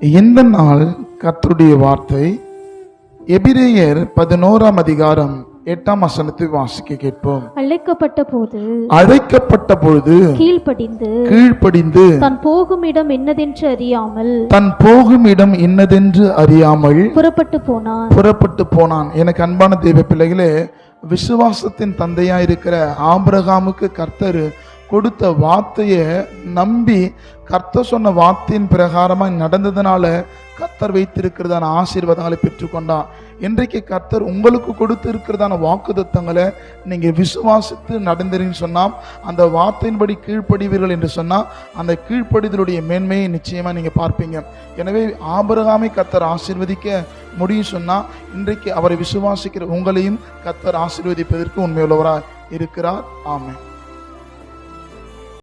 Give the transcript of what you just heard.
இந்த நாள் கர்த்தருடைய வார்த்தை எபிரேயர் 11ஆம் அதிகாரம் 8ஆம் வசனத்தை வாசிக்க கேட்போம். அழைக்கப்பட்ட பொழுது கீழ்ப்படிந்து தன் போகும் இடம் இன்னதென்று அறியாமல் புறப்பட்டு போனான். எனக்கு அன்பான தேவ பிள்ளைகளே, விசுவாசத்தின் தந்தையா இருக்கிற ஆபிரகாமுக்கு கர்த்தர் கொடுத்த வார்த்தையை நம்பி கர்த்தர் சொன்ன வார்த்தையின் பிரகாரமா நடந்ததுனால கர்த்தர் வைத்திருக்கிறதான ஆசீர்வாதங்களை பெற்றுக்கொண்டான். இன்றைக்கு கர்த்தர் உங்களுக்கு கொடுத்து இருக்கிறதான வாக்குத்தத்தங்களை நீங்க விசுவாசித்து நடந்தீங்கன்னு சொன்னா, அந்த வார்த்தையின்படி கீழ்ப்படிவீர்கள் என்று சொன்னா, அந்த கீழ்ப்படிதலுடைய மேன்மையை நிச்சயமா நீங்க பார்ப்பீங்க. எனவே ஆபிரகாமை கர்த்தர் ஆசீர்வதிக்க முடியும் சொன்னா, இன்றைக்கு அவரை விசுவாசிக்கிற உங்களையும் கர்த்தர் ஆசீர்வதிப்பதற்கு உண்மையுள்ளவராய் இருக்கிறார். ஆமென்.